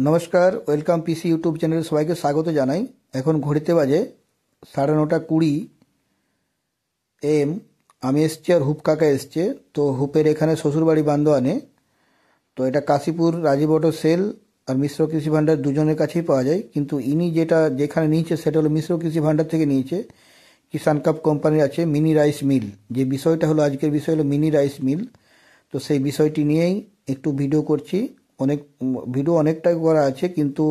নমস্কার, ওয়েলকাম পিসি ইউটিউব চ্যানেলে সবাইকে স্বাগত জানাই। এখন ঘড়িতে বাজে 9:30 AM। আমি এসছি আর হুপ কাকা এসছে। তো হুপের এখানে শ্বশুরবাড়ি বান্দোয়ানে। তো এটা কাশীপুর রাজীব অটো সেল আর মিশ্র কৃষি ভাণ্ডার দুজনের কাছেই পাওয়া যায়, কিন্তু ইনি যেখানে নিয়েছে সেটা হলো মিশ্র কৃষি ভাণ্ডার থেকে নিয়েছে। কিষান কাপ কোম্পানির আছে মিনি রাইস মিল। যে বিষয়টা হলো, আজকের বিষয় হলো মিনি রাইস মিল। তো সেই বিষয়টি নিয়েই একটু ভিডিও করছি। ভিডিও অনেকটাই করা আছে, কিন্তু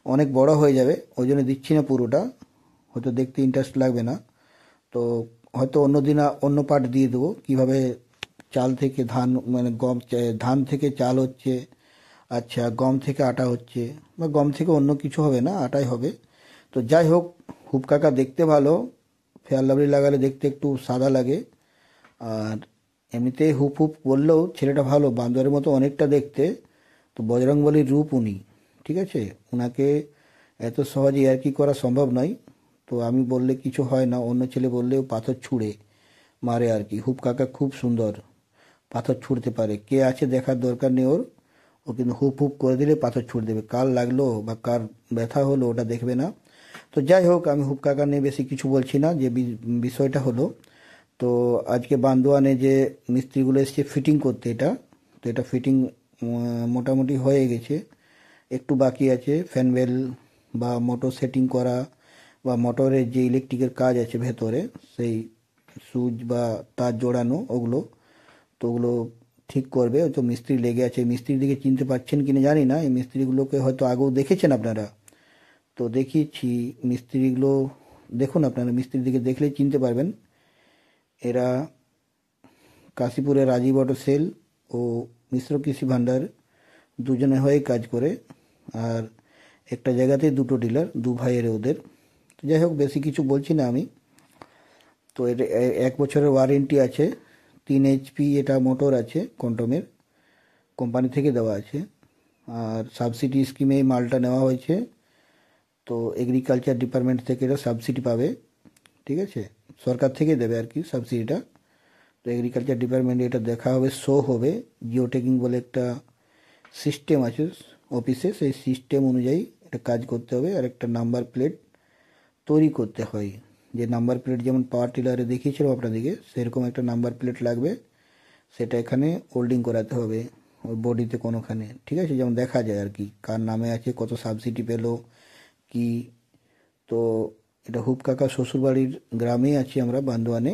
অনেক বড় হয়ে যাবে, ওই জন্য দিচ্ছি না পুরোটা, হয়তো দেখতে ইন্টারেস্ট লাগবে না। তো হয়তো অন্য অন্য পার্ট দিয়ে দেবো, কীভাবে চাল থেকে ধান, মানে ধান থেকে চাল হচ্ছে, আচ্ছা গম থেকে আটা হচ্ছে, বা গম থেকে অন্য কিছু হবে না, আটাই হবে। তো যাই হোক, হুপ কাকা দেখতে ভালো, ফেয়ার লাভলি লাগালে দেখতে একটু সাদা লাগে। আর এমনিতে হুপ হুপ বললেও ছেলেটা ভালো, বান্দরের মতো অনেকটা দেখতে। তো বজরংবলীর রূপ উনি, ঠিক আছে। ওনাকে এত সহজে আর কি করা সম্ভব নয়। তো আমি বললে কিছু হয় না, অন্য ছেলে বললেও পাথর ছুঁড়ে মারে আর কি। হুপ কাকা খুব সুন্দর, পাথর ছুঁড়তে পারে। কে আছে দেখার দরকার নেই ওর, ও কিন্তু হুপ হুপ করে দিলে পাথর ছুঁড়ে দেবে। কার লাগলো বা কার ব্যথা হলো ওটা দেখবে না। তো যাই হোক, আমি হুপ কাকা নিয়ে বেশি কিছু বলছি না। যে বিষয়টা হলো, তো আজকে বান্দোয়ানে যে মিস্ত্রিগুলো এসছে ফিটিং করতে, তো এটা ফিটিং মোটামুটি হয়ে গেছে, একটু বাকি আছে। ফ্যানবেল বা মোটর সেটিং করা, বা মোটরের যে ইলেকট্রিকের কাজ আছে ভেতরে, সেই সুইচ বা তার জোড়ানো, তো ওগুলো ঠিক করবে। তো মিস্ত্রি লেগে আছে। মিস্ত্রির দিকে চিনতে পারছেন কিনা জানি না, এই মিস্ত্রিগুলোকে হয়তো আগেও দেখেছেন আপনারা, তো দেখিয়েছি। মিস্ত্রিগুলো দেখুন, আপনারা মিস্ত্রির দিকে দেখলেই চিনতে পারবেন। এরা কাশীপুরের রাজীব অটো সেল ও মিশ্র কৃষি ভাণ্ডার দুজনে হয়ে কাজ করে। আর একটা জায়গাতেই দুটো ডিলার, দু ভাইয়ের ওদের। তো যাই হোক, বেশি কিছু বলছি না আমি। তো এর 1 বছরের ওয়ারেন্টি আছে। 3 HP এটা মোটর আছে কোন্টমের, কোম্পানি থেকে দেওয়া আছে। আর সাবসিডি স্কিমে এই মালটা নেওয়া হয়েছে। তো এগ্রিকালচার ডিপার্টমেন্ট থেকে এটা সাবসিডি পাবে, ঠিক আছে। সরকার থেকে দেবে আর কি সাবসিডিটা। তো এগ্রিকালচার ডিপার্টমেন্টে এটা দেখা হবে, শো হবে। জিও ট্যাগিং বলে একটা সিস্টেম আছে অফিসে, সেই সিস্টেম অনুযায়ী এটা কাজ করতে হবে। আর একটা নাম্বার প্লেট তৈরি করতে হয়। যে নাম্বার প্লেট যেমন পাওয়ার টিলারে দেখিয়েছিলাম আপনাদেরকে, সেরকম একটা নাম্বার প্লেট লাগবে। সেটা এখানে হোল্ডিং করাতে হবে ওই বডিতে কোনোখানে, ঠিক আছে, যেমন দেখা যায় আর কি কার নামে আছে, কত সাবসিডি পেলো কি। তো এটা হুপ কাকা শ্বশুরবাড়ির গ্রামেই আছি আমরা, বান্দোয়ানে।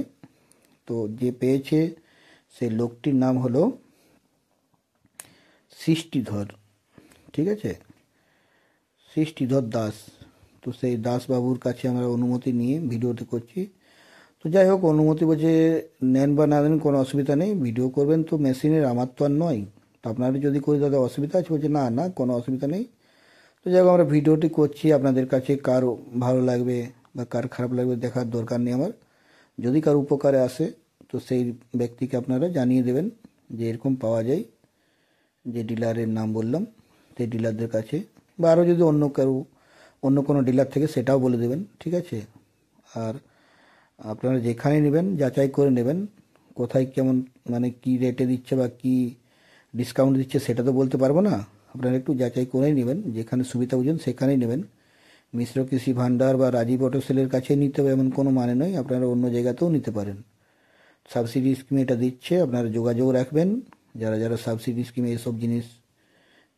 তো যে পেয়েছে সেই লোকটির নাম হলো সৃষ্টিধর, ঠিক আছে, সৃষ্টিধর দাস। তো সেই দাসবাবুর কাছে আমরা অনুমতি নিয়ে ভিডিওতে করছি। তো যাই হোক, অনুমতি বলছে নেন বা না নেন কোনো অসুবিধা নেই, ভিডিও করবেন তো মেশিনের, আমার তো আর নয়। তো আপনারা যদি করি দাদা অসুবিধা আছে, বলছে না না কোনো অসুবিধা নেই। তো যাই হোক, আমরা ভিডিওটি করছি আপনাদের কাছে। কার ভালো লাগবে বা কার খারাপ লাগবে দেখার দরকার নেই আমার। যদি কার উপকারে আসে, তো সেই ব্যক্তিকে আপনারা জানিয়ে দেবেন যে এরকম পাওয়া যায়, যে ডিলারের নাম বললাম সেই ডিলারদের কাছে। বা আরও যদি অন্য কোনো ডিলার থেকে সেটাও বলে দেবেন, ঠিক আছে। আর আপনারা যেখানে নেবেন যাচাই করে নেবেন, কোথায় কেমন, মানে কি রেটে দিচ্ছে বা কি ডিসকাউন্ট দিচ্ছে সেটা তো বলতে পারবো না। আপনারা একটু যাচাই করেই নেবেন, যেখানে সুবিধা বুঝুন সেখানেই নেবেন। মিশ্র কৃষি ভাণ্ডার বা রাজীব অটো সেলের কাছেই নিতে হবে এমন কোনো মানে নয়, আপনারা অন্য জায়গাতেও নিতে পারেন। সাবসিডি স্কিমে এটা দিচ্ছে, আপনারা যোগাযোগ রাখবেন। যারা যারা সাবসিডি স্কিমে এসব জিনিস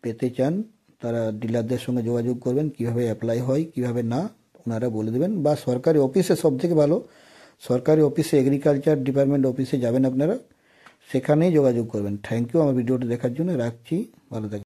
পেতে চান, তারা ডিলারদের সঙ্গে যোগাযোগ করবেন, কিভাবে অ্যাপ্লাই হয় কিভাবে না, ওনারা বলে দেবেন। বা সরকারি অফিসে, সব থেকে ভালো সরকারি অফিসে, এগ্রিকালচার ডিপার্টমেন্ট অফিসে যাবেন আপনারা, সেখানেই যোগাযোগ করবেন। থ্যাংক ইউ আমার ভিডিওটি দেখার জন্য, রাখছি, ভালো থাকবেন।